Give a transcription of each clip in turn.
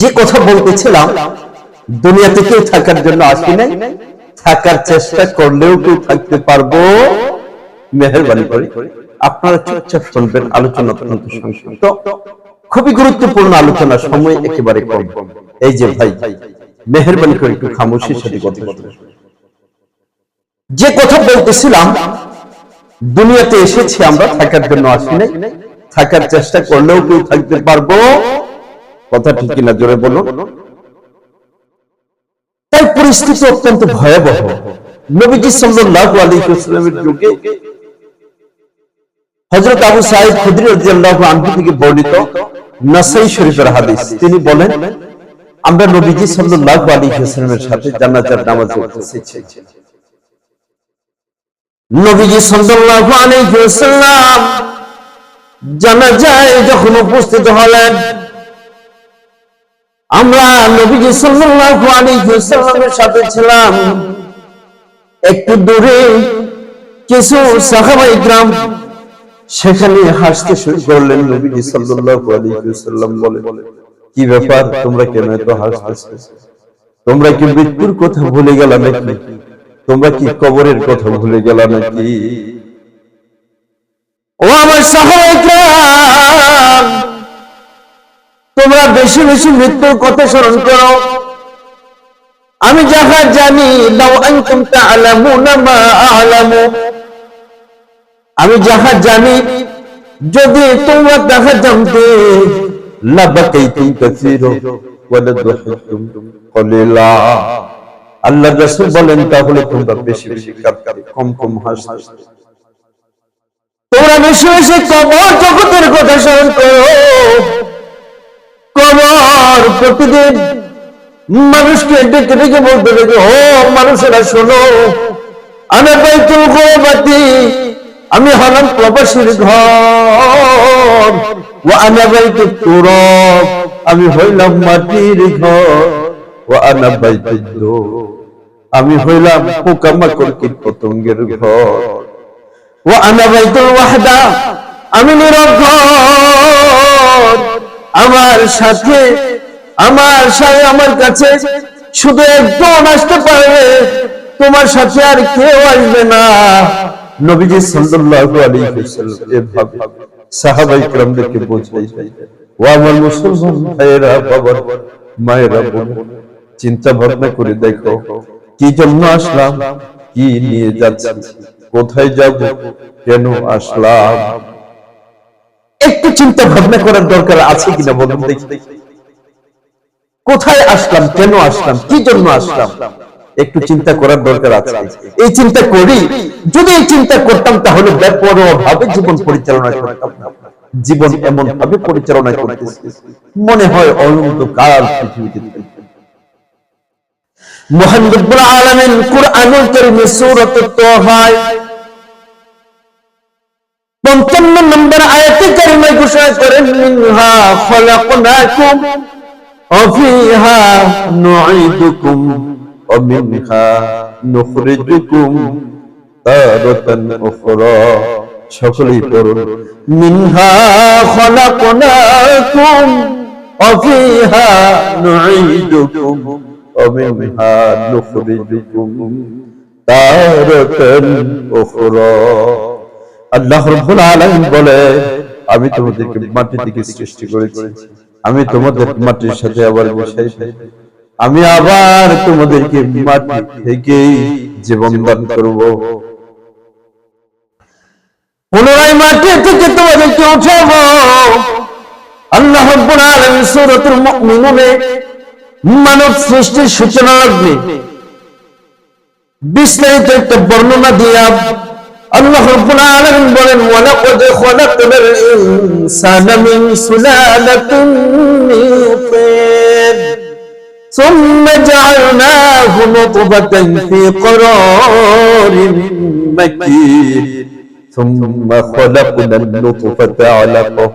যে কথা বলতেছিলাম, দুনিয়াতে কেউ থাকার জন্য আসি নাই, থাকার চেষ্টা করলেও কেউ থাকতে পারবো। মেহেরবানি করে আপনারা চুপচাপ শুনবেন। আলোচনা অত্যন্ত সংক্ষিপ্ত, খুবই গুরুত্বপূর্ণ আলোচনা, সময় একেবারে কম। এই যে ভাই, মেহেরবানি করে একটু খামোশির সাথে কথা বলবেন। যে কথা বলতেছিলাম, দুনিয়াতে এসেছি আমরা, থাকার জন্য আসি নাই, থাকার চেষ্টা করলেও কেউ থাকতে পারবো। কথা ঠিক কিনা জোরে বলুন। তাই পরিস্থিতি অত্যন্ত ভয়াবহ। নবীজি সাল্লাল্লাহু আলাইহি ওয়াসাল্লামের যুগে হযরত আবু সাঈদ খুদরি রাদিয়াল্লাহু আনহু থেকে বর্ণিত নাসাই শরীফের হাদিস, তিনি বলেন, আমরা নবীজি সাল্লাল্লাহু আলাইহি ওয়াসাল্লামের সাথে জানাজার নামাজে উপস্থিত ছিলাম। নবীজি সাল্লাল্লাহু আলাইহি ওয়াসাল্লাম জানাজায় যখন উপস্থিত হলেন, আমরা নবীজি সাল্লাল্লাহু আলাইহি ওয়াসাল্লামের সাথে ছিলাম। একটু দূরে কিছু সাহাবায়ে কিরাম সেখানে হাসতে শুরু করলেন। নবীজি সাল্লাল্লাহু আলাইহি ওয়াসাল্লাম বলেন, কি ব্যাপার, তোমরা কেন এত হাসতেছো? তোমরা কি মৃত্যুর কথা ভুলে গেলা নাকি? তোমরা কি কবরের কথা ভুলে গেলা নাকি? ও আমার সাহাবায়ে কিরাম, তোমরা বেশি বেশি মৃত্যুর কথা স্মরণ করো। আমি যাহা জানি, লাউ আনতুম তা'লামুনা মা আ'লামু, আমি যাহা জানি যদি তোমরা তাহা জানতে, লাবাকাইতুম কাসীরা ওয়া লাদহাকতুম কলিলা। আল্লাহর রাসূল বলেন, তাহলে তোমরা বেশি বেশি কাঁদতে, কম কম হাসতে। তোমরা বেশি বেশি কবর জগতের কথা স্মরণ করো। কবর প্রতিদিন মানুষকে ডেকে ডেকে বলতে থাকে, ও মানুষেরা শোনো, আনা বাইতুল গুরবাতি, আমি হলাম প্রবাসীর ঘর, ওয়া আনা বাইতুত তুরাব, আমি হইলাম মাটির ঘর, ওয়া আনা বাইতুদ দুর, আমি হইলাম পোকামাকড় কীট পতঙ্গের ঘর, ওয়া আনা বাইতুল ওয়াহদা, আমি নীরব ঘর। আমার সাথে আমার কাছে শুধু একজন আসতে পারবে, তোমার সাথে আর কেউ আসবে না। নবীজি সাল্লাল্লাহু আলাইহি ওয়াসাল্লাম এভাবে সাহাবায়ে কিরামদেরকে বোঝাইতেন। ও আমার মুসলমান ভাইয়েরা, বাবা মায়েরা, চিন্তা ভাবনা করে দেখো, কি জন্য আসলাম, কি নিয়ে যাচ্ছি, কোথায় যাব, কেন আসলাম? একটু চিন্তা ভাবনা করার দরকার আছে কিনা বলুন দেখি। কোথায় আসলাম, কেন আসলাম, কি জন্য আসলাম, একটু চিন্তা করার দরকার আছে। এই চিন্তা করি, যদি এই চিন্তা করতাম তাহলে বেপরোয়া ভাবে জীবন পরিচালনা করতাম না। জীবন এমন ভাবে পরিচালনা করতেছি মনে হয় অনন্তকাল পৃথিবীতে থাকবে। মহান রব্বুল আলামিন কুরআনুল কারীমে সূরাতুত তাহা 55 নম্বর আয়াতে কারিমায় ঘোষণা করেন, মিনহা খলাকনাকুম ওয়া ফিহা নুঈদুকুম ওয়া মিনহা নুখরিজুকুম তারাতান উখরা। সকলেই পড়ুন, মিনহা খলাকনাকুম ওয়া ফিহা নুঈদুকুম ওয়া মিনহা নুখরিজুকুম তারাতান উখরা। আল্লাহ রাব্বুল আলামিন বলে, আমি তোমাদেরকে মাটি থেকে সৃষ্টি করেছি, আমি তোমাদের মাটির সাথে আবার মিশাইছি, আমি আবার তোমাদেরকে মাটি থেকেই জীবন দান করব, পুনরায় মাটি থেকে তোমাদেরকে উঠাবো। আল্লাহ রাব্বুল আলামিন সূরাতুল মুমিনুনে মানব সৃষ্টির সূচনা লগ্নে বিস্তারিত একটা বর্ণনা দিয়া আল্লাহ রাব্বুল আলামিন বলেন, ওয়ালাকাদ খালাকনাল ইনসানা মিন সুলালাতিন মিন তিন সুম্মা জাআলনাহু নুতফাতান ফি ক্বরারিন মাকিন সুম্মা খালাকনান নুতফাতা আলাকা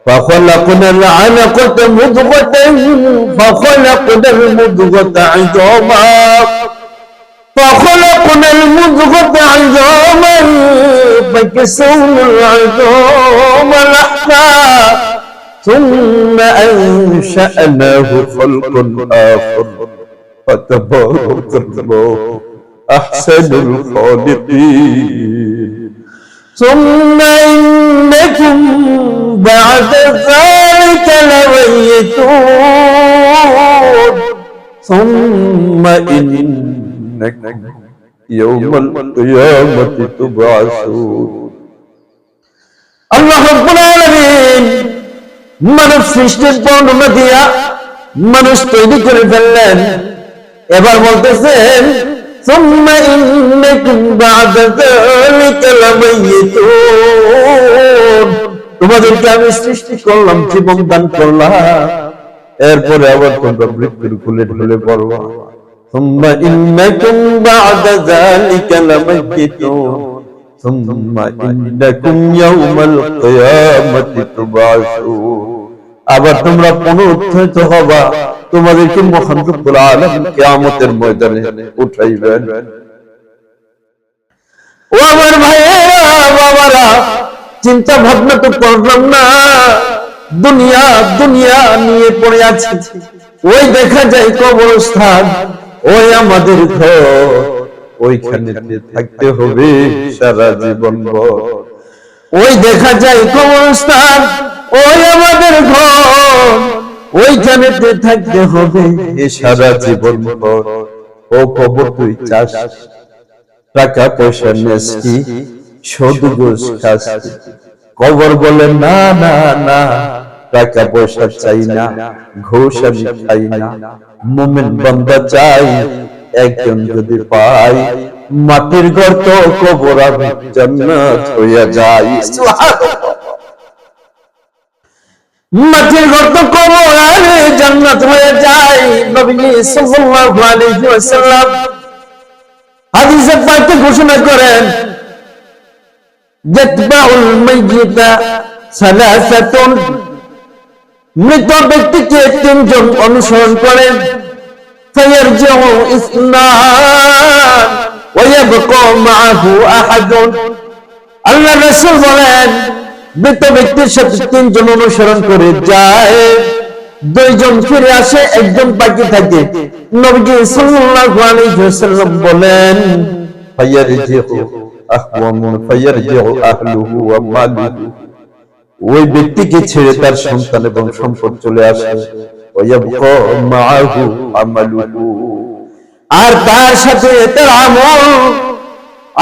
ফাখালাকনাল আলাকাতা মুদগাতান ফাখালাকনাল মুদগাতা ইযামা فخلقنا المضغة عظاما فكسونا العظام لحما ثم أنشأناه خلقا آخر فتبارك الله أحسن الخالقين ثم إنكم بعد ذلك لميتون ثم إنكم يوم القيامة تبعثون আল্লাহ রাব্বুল আলামিন মানব সৃষ্টির বর্ণনা দিয়া মানুষ তৈরি করে ফেললেন। এবার বলতেছেন সুম্মা ইন্নাকুম বা'দা যালিকা লামাইতুন, তোমাদেরকে আমি সৃষ্টি করলাম, জীবন দান করলাম, এরপরে আবার তোমরা মৃত্যুর কোলে ঢলে পড়বা। সুম্মা ইন্নাকুম বা'দা যালিকা লামাইতুন সুম্মা ইন্নাকুম ইয়াওমাল কিয়ামাতি তুবআসুন, আবার তোমরা পুনরুত্থিত হবা, তোমাদেরকে মহান রব্বুল আলামিন কিয়ামতের ময়দানে উঠাইবেন। ও আমার ভাইয়েরা বাবারা, চিন্তা ভাবনা তো করলাম না, দুনিয়া দুনিয়া নিয়ে পড়ে আছি। ওই দেখা যায় কবরস্থান, ওই আমাদের ঘর, ওইখানে থাকতে হবে সারা জীবন ভর। ওই দেখা যায় কবরস্থান, ওই আমাদের ঘর, ওইখানে থাকতে হবে সারা জীবন ভর। ও কবর তুই চাস টাকা পয়সা নেস কি, শুধু ঘুষ খাস? কবর বলে না না না, টাকা পয়সা চাই না, ঘুষ আমি খাই না, মুমিন বান্দা চাই একজন যদি পাই, মাটির ঘর তো কবর আমি জান্নাত হইয়া যাই। মাটির ঘর তো কবর আমি জান্নাত হয়ে যাই। নবী সাল্লাল্লাহু আলাইহি ওয়াসাল্লাম হাদিসে পাকে ঘোষণা করেন, ইয়াতবাউল মাইয়িতা সালাসাতুন, মৃত ব্যক্তিকে তিনজন অনুসরণ করেন। فيرجع اثنان ويبقى معه احد, আল্লাহ রাসূল বলেন মৃত ব্যক্তির সাথে তিনজন অনুসরণ করে যায়, দুইজন ফিরে আসে, একজন বাকি থাকে। নবী সাল্লাল্লাহু আলাইহি ওয়াসাল্লাম বলেন ফায়ারজিউ আহলুহু ওয়া মালুহু, ওই ব্যক্তিকে ছেড়ে তার সন্তান এবং সম্পদ চলে আসে। আর তার সাথে তার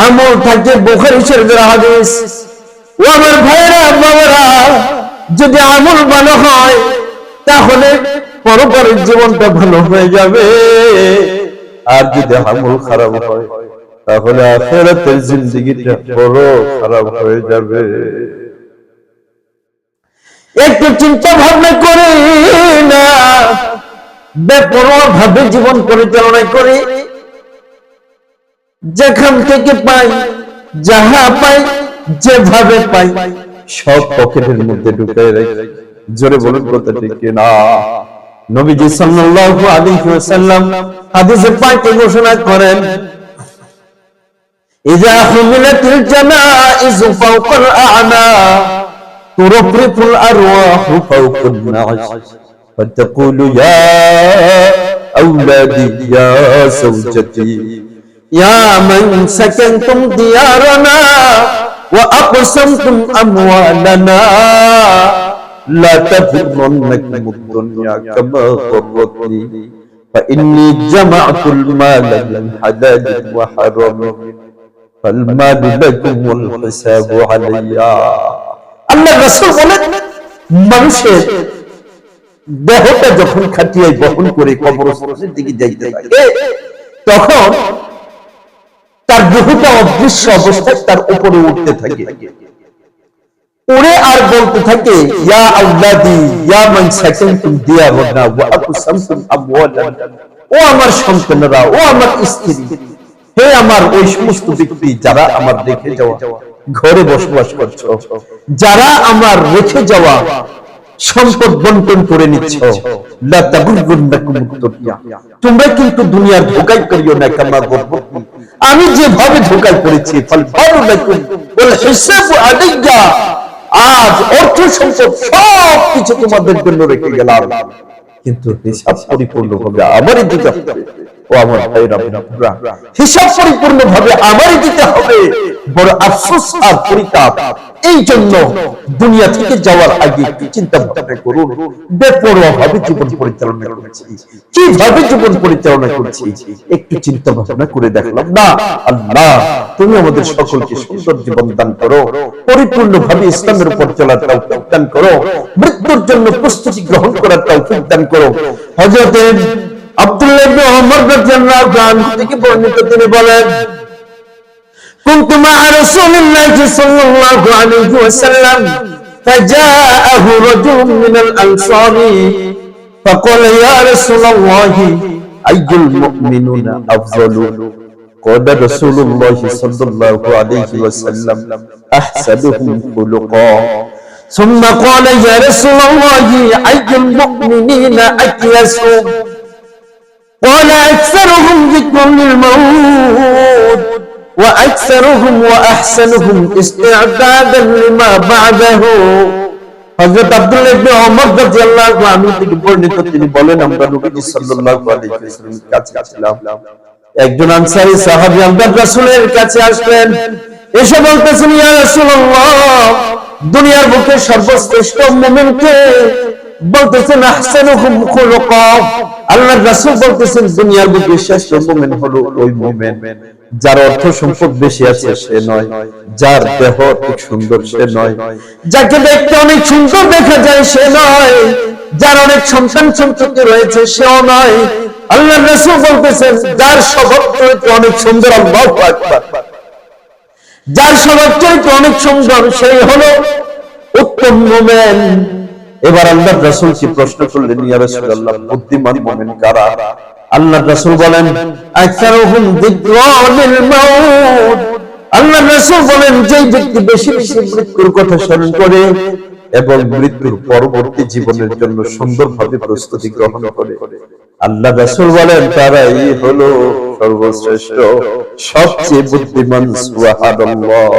আমল থাকে। বুখারী শরীফের হাদিস। ও আমার ভাইরা বাবারা, যদি আমল ভালো হয় তাহলে পরপরের জীবনটা ভালো হয়ে যাবে, আর যদি আমল খারাপ হয় তাহলে আখিরাতের জিন্দেগিটা বড় খারাপ হয়ে যাবে। একটু চিন্তা ভাবনা করি না, বেপরোয়া ভাবে জীবন পরিচালনা করি, যেখান থেকে পাই, যাহা পাই, যেভাবে পাই, সব পকেটের মধ্যে ঢুকাই রাখি। জোরে বলুন কথা ঠিক কিনা? নবীজি সাল্লাল্লাহু আলাইহি ওয়াসাল্লাম হাদিসে পাকে ঘোষণা করেন, ইযা হুমিলাতিল জানাইযু ফাওকাল আ'না ترفرف الأرواح فوق النعش فتقول يا أولادي يا زوجتي يا من سكنتم ديارنا وأقسمتم أموالنا لا تغرنكم الدنيا كما غرتني فإني جمعت المال من حلال وحرام فالمال لكم والحساب علي। আল্লাহ রাসূল বলেন, মানুষের দেহটা যখন খাটিয়ে বহন করে কবরস্থানের দিকে যাইতে থাকে, তখন তার দেহটা অদৃশ্য অবস্থায় তার উপরে উঠতে থাকে, উড়ে আর বলতে থাকে, ইয়া আওলাদি ইয়া মান সাকানতুম দিয়ারানা ওয়া আকসামতুম আমওয়ালানা, ও আমার সন্তানেরা, ও আমার স্ত্রী, হে আমার ওই সমস্ত ব্যক্তি যারা আমার রেখে যাওয়া ঘরে বসবাস করছো, যারা আমার রেখে যাওয়া সম্পদ বন্টন করে নিচ্ছ, লা তাগুররুন্নাকুম দুনিয়া, তোমরা কিন্তু দুনিয়ার ধোঁকায় করিও না, কামা গররতুম, আমি যেভাবে ধোঁকায় করেছি, ফাল বারুলাকুম ওয়াল হিসাবু আলাইয়া, আজ অর্থ সম্পদ সবকিছু তোমাদের জন্য রেখে গেলাম, কিন্তু হিসাব পরিপূর্ণভাবে আমারই দিতে হবে। ও আমার ভাইরা, হিসাব পরিপূর্ণভাবে আমারই দিতে হবে। বড় আফসোস আর পরিতাপ। এই জন্য দুনিয়া থেকে যাওয়ার আগে একটু চিন্তা ভাবনা করুন, বেপরোয়া ভাবে জীবন পরিচালনা করছি, কিভাবে জীবন পরিচালনা করছি, একটু চিন্তা ভাবনা করে দেখলাম না। আল্লাহ, তুমি আমাদের সকলকে সুন্দর জীবন দান করো, পরিপূর্ণভাবে ইসলামের উপর চলার তৌফিক দান করো, মৃত্যুর জন্য প্রস্তুতি গ্রহণ করার তৌফিক দান করো। হযরত আব্দুল্লাহ ইবনে ওমর রাদিয়াল্লাহু আনহু থেকে বর্ণিত, তিনি বলেন, كنت مع رسول الله صلى الله عليه وسلم فجاءه رجل من الأنصار فقال يا رسول الله أي المؤمنون أفضل؟ قال رسول الله صلى الله عليه وسلم أحسنهم خلقا. ثم قال يا رسول الله أي المؤمنين أكيس؟ قال أكثرهم ذكرا للموت وأكثرهم وأحسنهم استعدادا لما بعده. হযরত আব্দুল্লাহ ইবনে ওমর রাদিয়াল্লাহু আনহু থেকে বর্ণিত, তিনি বলেন, আমরা নবী সাল্লাল্লাহু আলাইহি ওয়াসাল্লামের কাছে ছিলাম। একজন আনসারী সাহাবী আল্লাহর রাসূলের কাছে আসলেন, এসে বলতেছেন, ইয়া রাসূলুল্লাহ, দুনিয়ার বুকে সর্বশ্রেষ্ঠ মুমিনকে? বলতেছেন আহসানুহুম খুলুকা। আল্লাহর রাসূল বলতেছেন, দুনিয়ার বুকে শ্রেষ্ঠ মুমিন হলো ওই মুমিন যার অর্থ সম্পদ বেশি আছে সে নয়, যার দেহ অনেক সুন্দর সে নয়, যাকে দেখতে অনেক সুন্দর দেখা যায় সে নয়, যার অনেক সন্তান সন্ততি রয়েছে সেও নয়। আল্লাহর রাসূল বলতেছেন, যার স্বভাব চরিত্র অনেক সুন্দর, আল্লাহু আকবার, যার স্বভাব চরিত্র অনেক সুন্দর সেই হলো উত্তম মুমিন। এবার আল্লাহর রাসূল কি প্রশ্ন করলেন, ইয়া রাসূলুল্লাহ, বুদ্ধিমান মুমিন কারা? আল্লাহর রাসূল বলেন, আকসারুহুম যিকরানিল মাউত। আল্লাহর রাসূল বলেন, যে ব্যক্তি বেশি বেশি মৃত্যুর কথা স্মরণ করে এবং মৃত্যুর পরবর্তী জীবনের জন্য সুন্দরভাবে প্রস্তুতি গ্রহণ করে, আল্লাহর রাসূল বলেন, তারাই হলো সর্বশ্রেষ্ঠ, সবচেয়ে বুদ্ধিমান। সুবহানাল্লাহ।